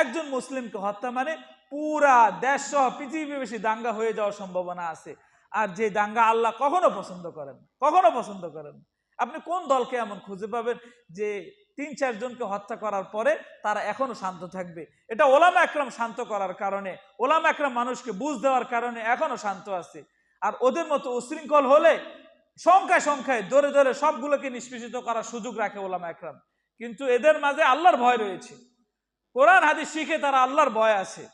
একজন মুসলিমকে হত্যা মানে পুরা দেশ সহ পৃথিবীবাসী দাঙ্গা হয়ে যাওয়ার সম্ভাবনা আছে। আর যে দাঙ্গা আল্লাহ কখনো পছন্দ করেন, কখনো পছন্দ করেন। আপনি কোন দলকে এমন খুঁজে পাবেন যে 3-4 জনকে হত্যা করার পরে তারা এখনো শান্ত থাকবে? এটা ওলামা একরাম শান্ত করার কারণে, ওলামা একরাম মানুষকে বুঝ দেওয়ার কারণে এখনো শান্ত আছে। আর ওদের মতো উশৃঙ্খল হলে সংখ্যায় সংখ্যায় দরে দরে সবগুলোকে নিষ্পেষিত করার সুযোগ রাখে ওলামা একরাম। কিন্তু এদের মাঝে আল্লাহর ভয় রয়েছে, কোরআন হাদিস শিখে তারা আল্লাহর ভয় আছে।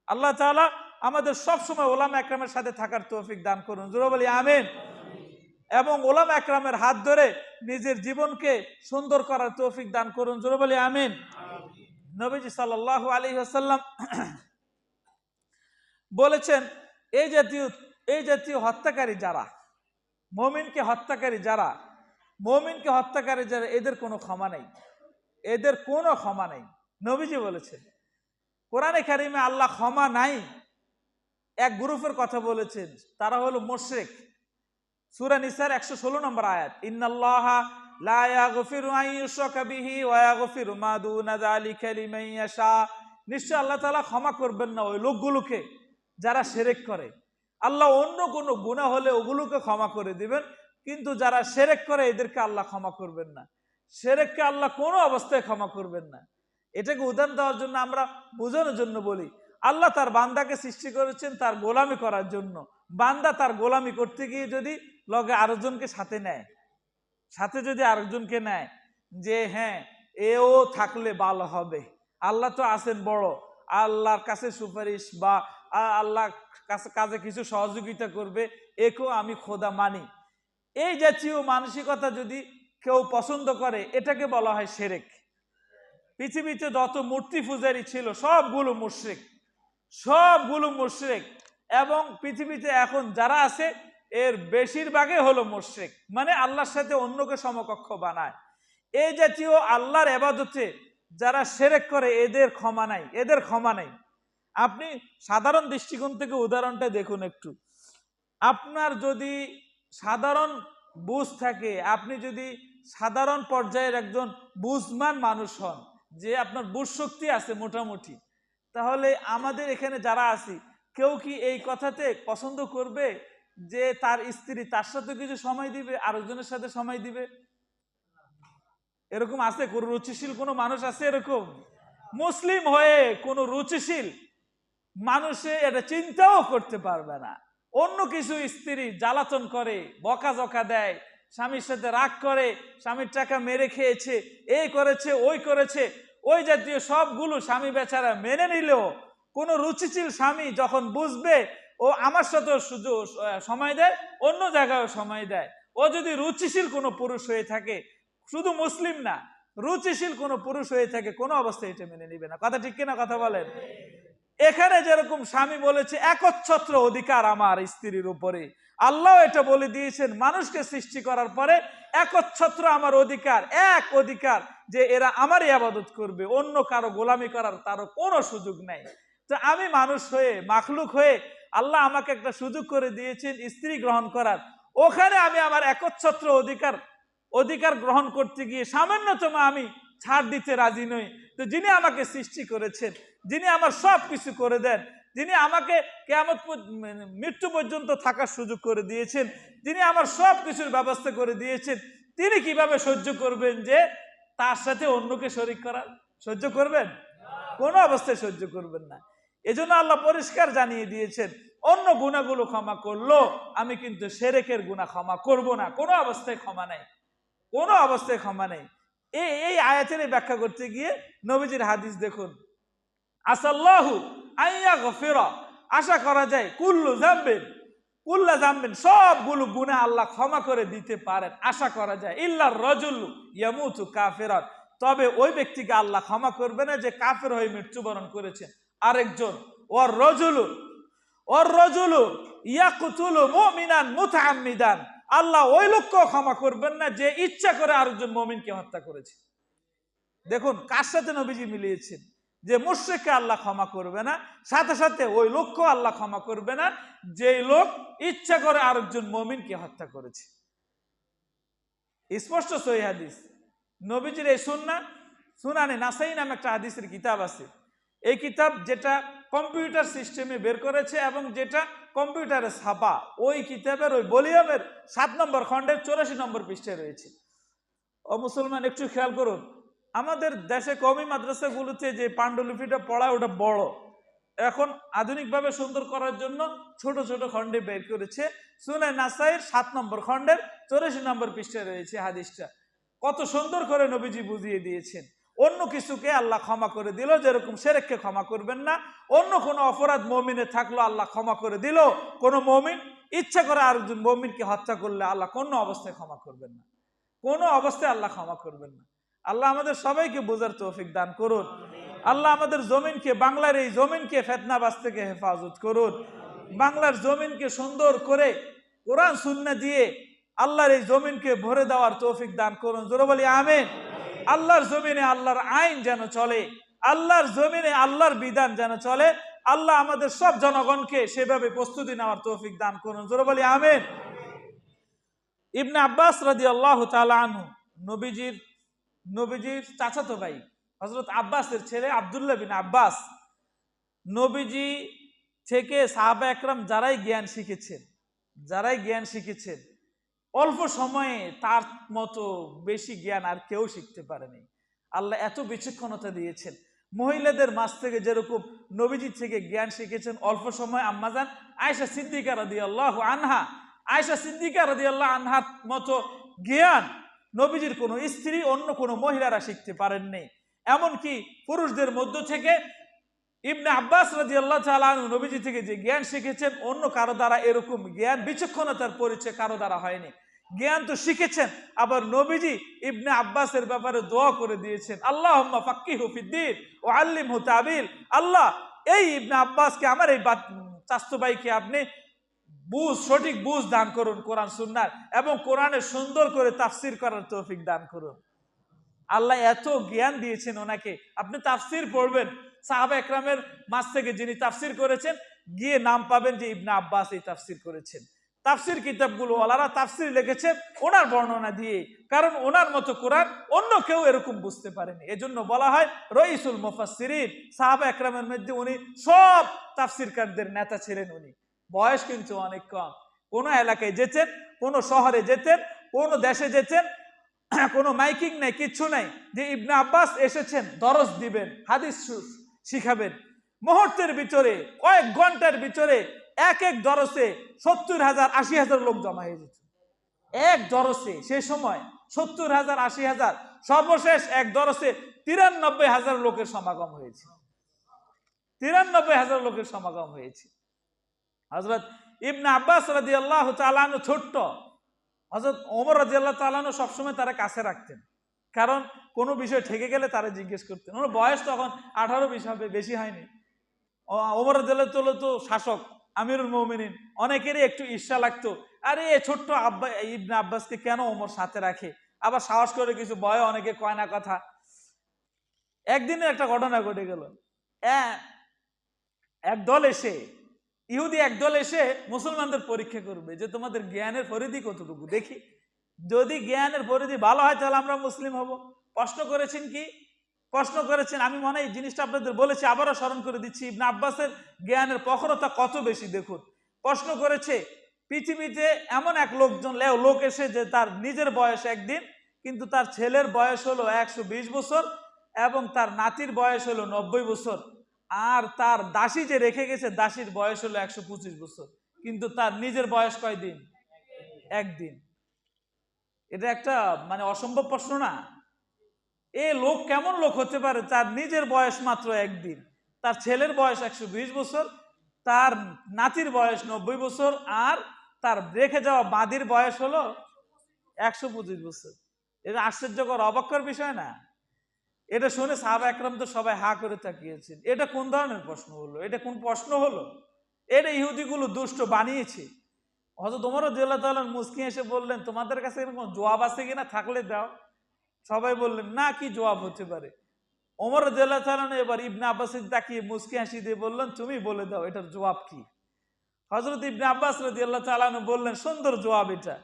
আল্লাহ তাআলা আমাদের সব সময় ওলামা একরামের সাথে থাকার তৌফিক দান করুন। জোরে বলি আমিন। এবং ওলামা একরামের হাত ধরে নিজের জীবনকে সুন্দর করার তৌফিক দান করুন। জোরে বলি আমিন। নবীজি সাল্লাল্লাহু আলাইহি ওয়াসাল্লাম বলেছেন, এই জাতীয় হত্যাকারী যারা, মুমিনকে হত্যাকারী যারা, এদের কোনো ক্ষমা নেই, এদের কোনো ক্ষমা নেই। নবীজি বলেছেন, কোরআনে কারিমে আল্লাহ ক্ষমা নাই এক গ্রুপের কথা বলেছেন, তারা হলো মুশরিক। সূরা নিসার 116 নম্বর আয়াত, ইন্নাল্লাহা লা ইয়াগফিরু আন ইউশরাকা বিহি ওয়া ইয়াগফিরু মা দুনা যালিকা লিমান ইয়াশা। নিশ্চয় আল্লাহ তাআলা ক্ষমা করবেন না ওই লোকগুলোকে যারা শিরক করে। আল্লাহ অন্য কোনো গুনাহ হলে ওগুলোকে ক্ষমা করে দিবেন, কিন্তু যারা শিরক করে এদেরকে আল্লাহ ক্ষমা করবেন না। শিরককে আল্লাহ কোনো অবস্থায় ক্ষমা করবেন না। এটাকে উদাহরণ দেওয়ার জন্য, আমরা বোঝানোর জন্য বলি, আল্লাহ তার বান্দাকে সৃষ্টি করেছেন তার গোলামি করার জন্য। বান্দা তার গোলামি করতে গিয়ে যদি লগে আরেকজনকে সাথে নেয়, সাথে যদি আরেকজনকে নেয় যে হ্যাঁ এও থাকলে ভালো হবে, আল্লাহ তো আছেন বড়, আল্লাহর কাছে সুপারিশ বা আল্লাহ কাছে কিছু সহযোগিতা করবে, একেও আমি খোদা মানি, এই জাতীয় মানসিকতা যদি কেউ পছন্দ করে, এটাকে বলা হয় শিরক। পৃথিবীতে যত মূর্তি পূজারী ছিল সবগুলো মুশরিক, সবগুলো মুশরিক। এবং পৃথিবীতে এখন যারা আছে এর বেশিরভাগই হলো মুশরিক, মানে আল্লাহর সাথে অন্যকে সমকক্ষ বানায়। এই জাতীয় আল্লাহর ইবাদতে যারা শিরক করে এদের ক্ষমা নাই, এদের ক্ষমা নাই। আপনি সাধারণ দৃষ্টিকোণ থেকে উদাহরণটা দেখুন একটু। আপনার যদি সাধারণ বুঝ থাকে, আপনি যদি সাধারণ পর্যায়ের একজন বুঝমান মানুষ হন, যে আপনার বুঝ শক্তি আছে মোটামুটি, তাহলে আমাদের এখানে যারা আছি কেউ কি এই কথাতে পছন্দ করবে যে তার স্ত্রী তার সাথে কিছু সময় দিবে, আরেকজনের সাথে সময় দিবে? এরকম আছে কোন রুচিশীল কোনো মানুষ আছে? এরকম মুসলিম হয়ে কোন রুচিশীল মানুষে এটা চিন্তাও করতে পারবে না। অন্য কিছু স্ত্রী জ্বালাতন করে, বকাঝকা দেয়, স্বামীর সাথে রাগ করে, স্বামীর টাকা মেরে খেয়েছে, এই করেছে ওই করেছে, ওই জাতীয় সবগুলো স্বামী বেচারা মেনে নিলেও কোন রুচিশীল স্বামী যখন বুঝবে ও আমার সাথে শুধু সময় দেয়, অন্য জায়গায় সময় দেয়, ও যদি রুচিশীল কোনো পুরুষ হয়ে থাকে, শুধু মুসলিম না, রুচিশীল কোনো পুরুষ হয়ে থাকে, কোনো অবস্থায় এটা মেনে নিবে না। কথা ঠিক কিনা? কথা বলেন। এখানে যেরকম স্বামী বলেছে একচ্ছত্র অধিকার আমার স্ত্রীর উপরে, আল্লাহ এটা বলে দিয়েছেন মানুষকে সৃষ্টি করার পরে একচ্ছত্র আমার অধিকার, এক অধিকার যে এরা আমার ইবাদত করবে, অন্য কারো গোলামি করার তারও কোনো সুযোগ নাই। তো আমি মানুষ হয়ে, মাখলুক হয়ে, আল্লাহ আমাকে একটা সুযোগ করে দিয়েছেন স্ত্রী গ্রহণ করার, ওখানে আমি আমার একচ্ছত্র অধিকার গ্রহণ করতে গিয়ে সামান্যতম আমি ছাড় দিতে রাজি নই। তো যিনি আমাকে সৃষ্টি করেছেন, যিনি আমার সব কিছু করে দেন, যিনি আমাকে কিয়ামত মৃত্যু পর্যন্ত থাকার সুযোগ করে দিয়েছেন, যিনি আমার সব কিছুর ব্যবস্থা করে দিয়েছেন, তিনি কিভাবে সহ্য করবেন যে তার সাথে অন্যকে শরীক করার? সহ্য করবেন? কোনো অবস্থায় সহ্য করবেন না। এজন্য আল্লাহ পরিষ্কার জানিয়ে দিয়েছেন অন্য গুনাহগুলো ক্ষমা করলো, আমি কিন্তু শিরকের গুনাহ ক্ষমা করব না। কোনো অবস্থায় ক্ষমা নাই, কোনো অবস্থায় ক্ষমা নেই। এই আয়াতের ব্যাখ্যা করতে গিয়ে নবীজির হাদিস দেখুন, আসাল্লাহু আইয়া গফিরা, আশা করা যায় কুল্লা জামবিন, সবগুলো গুনাহ আল্লাহ ক্ষমা করে দিতে পারেন, আশা করা যায়। ইল্লার রাজুলু ইয়ামুতু কাফিরান, তবে ওই ব্যক্তিকে আল্লাহ ক্ষমা করবে না যে কাফের হয়ে মৃত্যুবরণ করেছে। আরেকজন ওর রজুলু ইয়াকতুলু মুমিনান মুতাআম্মিদান, আল্লাহ ওই লোককেও ক্ষমা করবেন না যে ইচ্ছা করে আরেকজন মুমিনকে হত্যা করেছে। দেখুন কার সাথে নবীজি মিলিয়েছেন, যে মুশরিককে আল্লাহ ক্ষমা করবে না, সাথে সাথে ওই লোককেও আল্লাহ ক্ষমা করবে না যে লোক ইচ্ছা করে আরেকজন মুমিনকে হত্যা করেছে। স্পষ্ট সহিহ হাদিস। নবীজির এই সুনানে নাসাই নামে একটা হাদিসের কিতাব আছে। এই কিতাব যেটা কম্পিউটার সিস্টেমে বের করেছে এবং যেটা কম্পিউটারে ছাপা, ওই কিতাবের ওই ভলিউমের 7 নম্বর খণ্ডের 84 নম্বর পৃষ্ঠায় রয়েছে। ও মুসলমান একটু খেয়াল করুন, আমাদের দেশে কওমি মাদ্রাসাগুলোতে যে পাণ্ডুলিপিটা পড়ায় ওটা বড়, এখন আধুনিকভাবে সুন্দর করার জন্য ছোট ছোট খণ্ডে বের করেছে। সুনান নাসাইর 7 নম্বর খণ্ডের 84 নম্বর পৃষ্ঠায় রয়েছে হাদিসটা। কত সুন্দর করে নবীজি বুঝিয়ে দিয়েছেন। অন্য কিছুকে আল্লাহ ক্ষমা করে দিল, যেরকম শিরককে ক্ষমা করবেন না, অন্য কোনো অপরাধ মুমিনে থাকলো আল্লাহ ক্ষমা করে দিল, কোনো মুমিন ইচ্ছা করে আরেকজন মুমিনকে হত্যা করলে আল্লাহ কোনো অবস্থায় ক্ষমা করবেন না, কোনো অবস্থায় আল্লাহ ক্ষমা করবেন না। আল্লাহ আমাদের সবাইকে বোঝার তৌফিক দান করুন। আল্লাহ আমাদের জমিনকে, বাংলার এই জমিনকে ফিতনাবাজ থেকে হেফাজত করুন। বাংলার জমিনকে সুন্দর করে কোরআন সুন্নাহ দিয়ে আল্লাহর এই জমিনকে ভরে দেওয়ার তৌফিক দান করুন। জোরে বলি আমিন। আল্লাহর জমিনে আল্লাহর আইন যেন চলে, আল্লাহর জমিনে আল্লাহর বিধান যেন চলে। আল্লাহ আমাদের সব জনগণকে সেভাবে প্রস্তুতি নেওয়ার তৌফিক দান করুন। জোরে বলি আমিন। ইবনে আব্বাস রাদিয়াল্লাহু তাআলা আনহু, নবীজির চাচাতো ভাই, হযরত আব্বাসের ছেলে আব্দুল্লাহ বিন আব্বাস, নবীজি থেকে সাহাবা একরাম যারাই জ্ঞান শিখেছেন অল্প সময়ে তার মতো বেশি জ্ঞান আর কেউ শিখতে পারেনি। আল্লাহ এত বিচক্ষণতা দিয়েছেন। মহিলাদের মাঝ থেকে যেরকম নবীজি থেকে জ্ঞান শিখেছেন অল্প সময় আম্মাজান আয়েশা সিদ্দিকা রাদিয়াল্লাহু আনহার মতো জ্ঞান নবীজির কোনো স্ত্রী, অন্য কোনো মহিলারা শিখতে পারেননি। এমনকি পুরুষদের মধ্য থেকে ইবনে আব্বাস রাদিয়াল্লাহু তাআলা আনহু নবীজি থেকে যে জ্ঞান শিখেছেন অন্য কারো দ্বারা এরকম জ্ঞান, বিচক্ষণতার পরিচয় কারো দ্বারা হয়নি। জ্ঞান তো শিখেছেন, আবার নবীজি ইবনে আব্বাসের ব্যাপারে দোয়া করে দিয়েছেন, আল্লাহুম্মা ফাক্কিহু ফিদ্দীন ওয়া আল্লিমহু তাবিল। আল্লাহ এই ইবনে আব্বাসকে, আমার এই চাচতো ভাইকে আপনি সঠিক বুঝ দান করুন কোরআন সুন্নাহর, এবং কোরআনের সুন্দর করে তাফসীর করার তৌফিক দান করুন। আল্লাহ এত জ্ঞান দিয়েছেন ওনাকে। আপনি তাফসির পড়বেন, সাহাবা একরামের মাঝ থেকে যিনি তাফসির করেছেন, গিয়ে নাম পাবেন যে ইবনে আব্বাস এই তাফসির করেছেন। তাফসির কিতাবগুলো ওনারা তাফসির লিখেছেন ওনার বর্ণনা দিয়ে, কারণ ওনার মতো কোরআন অন্য কেউ এরকম বুঝতে পারেনি। এজন্য বলা হয় রইসুল মুফাসসিরিন। সাহাবা একরামের মধ্যে উনি সব তাফসিরকারদের নেতা ছিলেন। উনি বয়স কিন্তু অনেক কম। কোন এলাকায় যেতেন, কোন শহরে যেতেন, কোন দেশে যেতেন, কোনো মাইকিং নাই, কিচ্ছু নাই যে ইবনে আব্বাস এসেছেন দরস দিবেন, হাদিস শিখাবেন। মুহূর্তের ভিতরে, কয়েক ঘন্টার ভিতরে এক এক দরসে 70,000 80,000 লোক জমা হয়ে যেত। এক দরসে সে সময় 70,000 80,000, সর্বশেষ এক দরসে 93,000 লোকের সমাগম হয়েছে। 93,000 লোকের সমাগম হয়েছে। হযরত ইবনে আব্বাস রাদিয়াল্লাহু তাআলা আনহু ছোট্ট, হযরত ওমর রাদিয়াল্লাহু তাআলা আনহু সবসময় তারা কাছে রাখতেন, কারণ কোনো বিষয় ঠেকে গেলে তারা জিজ্ঞেস করতেন। ওর বয়স তখন 18-20 হবে, বেশি হয়নি। ওমর রাদিয়াল্লাহু তাআলা তো শাসক, আমিরুল মুমিনিন, অনেকেরই একটু ঈর্ষা লাগতো, আরে ছোট্ট আব্বা ইবনে আব্বাসকে কেন ওমর সাথে রাখে, আবার সাহস করে কিছু ভয় অনেকে কয় না কথা। একদিনের একটা ঘটনা ঘটে গেল। একদল এসে, ইহুদি একদল এসে মুসলমানদের পরীক্ষা করবে যে তোমাদের জ্ঞানের পরিধি কতটুকু, দেখি যদি জ্ঞানের পরিধি ভালো হয় তাহলে আমরা মুসলিম হব। প্রশ্ন করেছেন কি? প্রশ্ন করেছেন, আমি মনে হয় এই জিনিসটা আপনাদের বলেছি, আবারও স্মরণ করে দিচ্ছি, ইবনে আব্বাসের জ্ঞানের প্রখরতা কত বেশি দেখুন। প্রশ্ন করেছে, পৃথিবীতে এমন এক লোক এসে যে তার নিজের বয়স একদিন, কিন্তু তার ছেলের বয়স হলো 120 বছর এবং তার নাতির বয়স হলো 90 বছর, আর তার দাসী যে রেখে গেছে দাসীর বয়স হলো 125 বছর, কিন্তু তার নিজের বয়স কয়দিন? একদিন। এটা একটা মানে অসম্ভব প্রশ্ন না? এ লোক কেমন লোক হতে পারে, তার নিজের বয়স মাত্র একদিন, তার ছেলের বয়স 120 বছর, তার নাতির বয়স 90 বছর, আর তার রেখে যাওয়া বাঁদির বয়স হলো 125 বছর। এটা আশ্চর্যকর, অবাক্যর বিষয় না? এটা শুনে সাহাবা একরাম তো সবাই হা করে তাকিয়েছেন। এটা কোন ধরনের প্রশ্ন হলো? এটা কোন প্রশ্ন হলো? এটা ইহুদিগুলো দুষ্ট বানিয়েছে। হযরত ওমর রাদিয়াল্লাহু তাআলা মুস্কি এসে বললেন, তোমাদের কাছে এরকম জবাব আছে কিনা, থাকলে দাও। সবাই বললেন না, কি জবাব হতে পারে? ওমর রাদিয়াল্লাহু তাআলা এবার ইবনে আব্বাসের তাকিয়ে মুস্কি হাসি দিয়ে বললেন, তুমি বলে দাও এটার জবাব কি। হযরত ইবনে আব্বাস রাদিয়াল্লাহু তাআলা বললেন, সুন্দর জবাব, এটা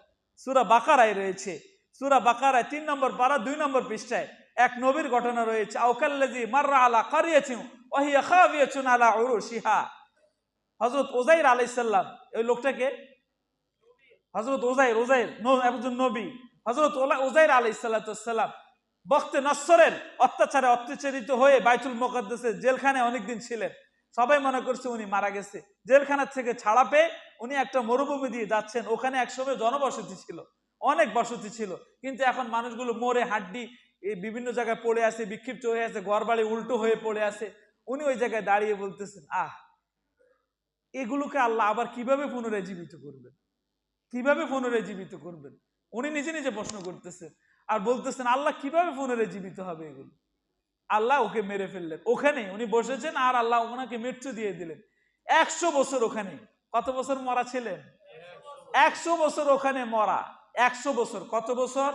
সূরা বাকারায় রয়েছে। সূরা বাকারায় 3 নম্বর পারা 2 নম্বর পৃষ্ঠায় এক নবীর ঘটনা রয়েছে। আওকাল্লাযী মাররা আলা কারিয়াতিন ওয়া হিয়া খাবিয়াতুন আলা উরুশিহা। হযরত উযাইর আলাইহিস সালাম, এই লোকটাকে হযরত উযাইর একজন নবী। হযরত উযাইর আলাইহিস সালাম বখতে নসরের অত্যাচারে অত্যাচারিত হয়ে বাইতুল মুকাদ্দাসের জেলখানায় অনেকদিন ছিলেন। সবাই মনে করছে উনি মারা গেছে। জেলখানা থেকে ছাড়া পেয়ে উনি একটা মরুভূমি দিয়ে যাচ্ছেন। ওখানে একসময় জনবসতি ছিল, অনেক বসতি ছিল, কিন্তু এখন মানুষগুলো মরে হাড্ডি বিভিন্ন জায়গায় পড়ে আছে, বিক্ষিপ্ত হয়ে আছে, ঘরবাড়ি উল্টো হয়ে পড়ে আছে। উনি ওই জায়গায় দাঁড়িয়ে বলতেছেন, এগুলোকে আল্লাহ আবার কিভাবে পুনরায় জীবিত করবেন, কিভাবে পুনরায় জীবিত করবেন? উনি নিজে নিজে প্রশ্ন করতেছেন আর বলতেছেন আল্লাহ কিভাবে পুনরায় জীবিত হবে এগুলো। আল্লাহ ওকে মেরে ফেললেন। ওখানে উনি বসেছেন আর আল্লাহ ওনাকে মৃত্যু দিয়ে দিলেন। 100 বছর ওখানে, কত বছর মরা ছিলেন? 100 বছর ওখানে মরা। 100 বছর, কত বছর?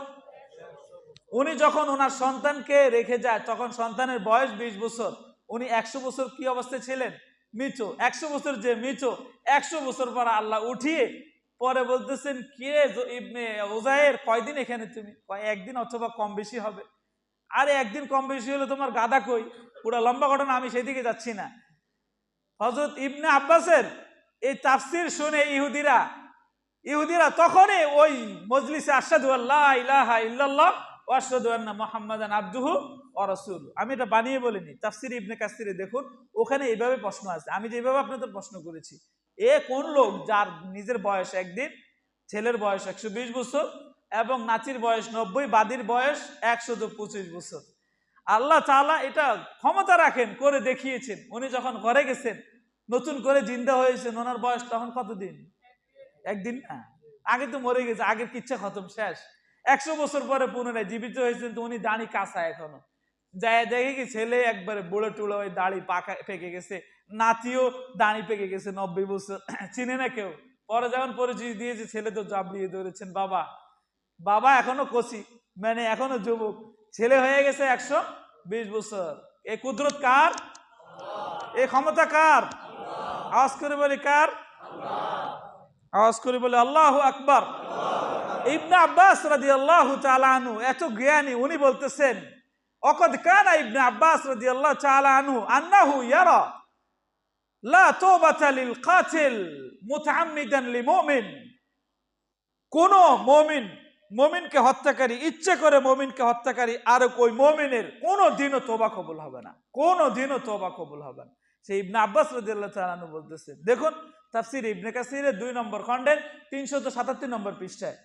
উনি যখন ওনার সন্তানকে রেখে যায় তখন সন্তানের বয়স 20 বছর। উনি 100 বছর কি অবস্থায় ছিলেন? মৃত। 100 বছর যে মৃত, 100 বছর পর আল্লাহ উঠিয়ে পরে বলতেছেন, কে ইবনে উযাইর, কয়দিন এখানে তুমি? একদিন অথবা কম বেশি হবে। আরে একদিন কম বেশি হলে তোমার গাদা কই? পুরো লম্বা ঘটনা, আমি সেদিকে যাচ্ছি না। হযরত ইবনে আব্বাসের এই তাফসীর শুনে ইহুদিরা তখনই ওই মজলিসে আশহাদু আল্লা ইলাহা ইল্লাল্লাহ ওয়া আশহাদু আন্না মুহাম্মাদান আবদুহু ওয়া রাসূলুহু, আমি এটা বানিয়ে বলিনি, তাফসীর ইবনে কাসিরে দেখুন, ওখানে এইভাবে প্রশ্ন আছে, আমি যেভাবে আপনাদের প্রশ্ন করেছি। কোন লোক যার নিজের বয়স একদিন, ছেলের বয়স 120 বছর এবং নাতির বয়স 90, বাদীর বয়স 125 বছর। আল্লাহ তাআলা এটা ক্ষমতা রাখেন, করে দেখিয়েছেন। উনি যখন ঘরে গেছেন, নতুন করে জিন্দা হয়েছেন, ওনার বয়স তখন কতদিন? একদিন না, আগে তো মরে গেছে, আগের কিচ্ছা খতম, শেষ। 100 বছর পরে পুনরায় জীবিত হয়েছেন, তো উনি দাড়ি কাঁচা এখনো। যায় দেখে কি ছেলে একবারে বুড়ো টুড়ো, ওই দাড়ি পাকা পেকে গেছে, নাতিও দাড়ি পেকে গেছে 90 বছর, চিনে না কেউ। পরে যখন পরিচয় দিয়েছে, ছেলে তো জাবলিয়ে ধরেছেন, বাবা এখনো কচি, মানে এখনো যুবক, ছেলে হয়ে গেছে 120 বছর। এই কুদরত কার? এই ক্ষমতা কার? আওয়াজ করে বলি কার? আওয়াজ করে বলে আল্লাহু আকবার। ইবনে আব্বাস রাদিয়াল্লাহু তাআলা আনহু এত জ্ঞানী, উনি বলতেছেন ওয়াকাদ কানা ইবনে আব্বাস রাদিয়াল্লাহু তাআলা আনহু আন্নাহু ইয়ারা লা তাওবাতা লিল কাতিল মুতাআম্মিদান লিমুমিন। কোন মুমিনকে হত্যাকারী, ইচ্ছে করে মুমিনকে হত্যাকারী আর ওই মুমিনের কোনদিনও তওবা কবুল হবে না, কোনদিনও তওবা কবুল হবে না। সেই ইবনে আব্বাস রাদিয়াল্লাহু তাআলা আনহু বলতেছেন, দেখুন তাফসীর ইবনে কাসিরের 2 নম্বর খণ্ডের 377 নম্বর পৃষ্ঠায়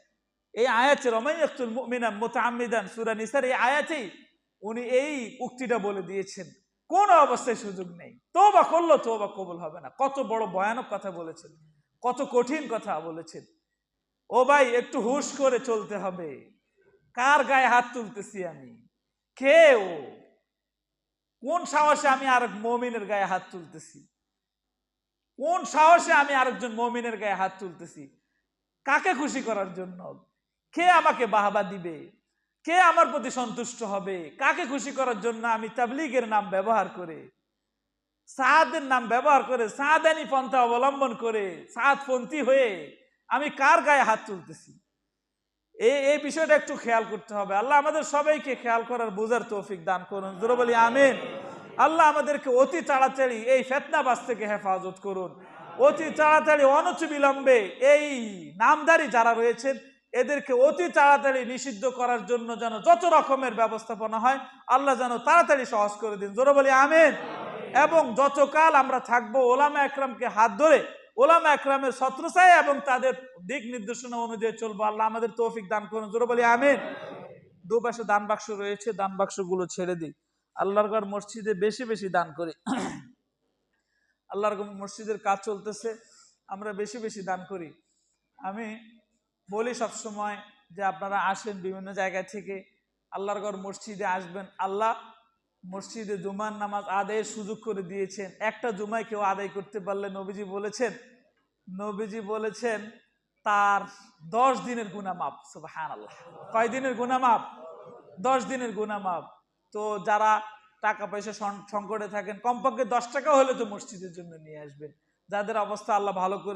এই আয়াতের ওমাইয়াকতুল মুমিনা মুতাআম্মিদান সূরা নিসার এই আয়াতেই উনি এই উক্তিটা বলে দিয়েছেন, কোন অবস্থায় সুযোগ নেই, তওবা করলো তওবা কবুল হবে না। কত বড় ভয়ানক কথা বলেছেন, কত কঠিন কথা বলেছেন। ও ভাই, একটু হুশ করে চলতে হবে। কার গায়ে হাত তুলতেছি আমি? কে ও? কোন সাহসে আমি আর মুমিনের গায়ে হাত তুলতেছি? কোন সাহসে আমি আরেকজন মুমিনের গায়ে হাত তুলতেছি? কাকে খুশি করার জন্য? কে আমাকে বাহবা দিবে? কে আমার প্রতি সন্তুষ্ট হবে? কাকে খুশি করার জন্য আমি তাবলীগের নাম ব্যবহার করে, সাদের নাম ব্যবহার করে, সাদানি পন্থা অবলম্বন করে, সাদপন্থী হয়ে আমি কার গায়ে হাত তুলতেছি? এই বিষয়টা একটু খেয়াল করতে হবে। আল্লাহ আমাদের সবাইকে খেয়াল করার বোঝার তৌফিক দান করুন, জোরে বলি আমিন। আল্লাহ আমাদেরকে অতি তাড়াতাড়ি এই ফিতনাবাজ থেকে হেফাজত করুন। অতি তাড়াতাড়ি অনতি বিলম্বে এই নামধারী যারা রয়েছেন এদেরকে অতি তাড়াতাড়ি নিষিদ্ধ করার জন্য যেন যত রকমের ব্যবস্থাপনা হয় আল্লাহ যেন তাড়াতাড়ি সহজ করে দিন, জোরে বলি আমিন। এবং যতকাল আমরা থাকবো ওলামা একরামকে হাত ধরে ওলামা একরামের ছত্রছায়া এবং তাদের দিক নির্দেশনা অনুযায়ী চলবো। আল্লাহ আমাদের তৌফিক দান করুন, জোরে বলি আমিন। দুপাশে দান বাক্স রয়েছে, দান বাক্সগুলো ছেড়ে দিই। আল্লাহর ঘর মসজিদে বেশি বেশি দান করি। আল্লাহর মসজিদের কাজ চলতেছে, আমরা বেশি বেশি দান করি। আমি বলি সবসময় যে আপনারা আসেন বিভিন্ন জায়গা থেকে, আল্লাহর ঘর মসজিদে আসবেন। আল্লাহ মসজিদে জুমার নামাজ আদায়ের সুযোগ করে দিয়েছেন। একটা জুমায় কেউ আদায় করতে পারলে নবীজি বলেছেন তার 10 দিনের গুনাহ মাফ। সুবহানাল্লাহ। কয় দিনের গুনাহ মাফ? 10 দিনের গুনাহ মাফ। তো যারা টাকা পয়সা সংকটে থাকেন কমপক্ষে 10 টাকা হলে তো মসজিদের জন্য নিয়ে আসবেন। যাদের অবস্থা আল্লাহ ভালো করে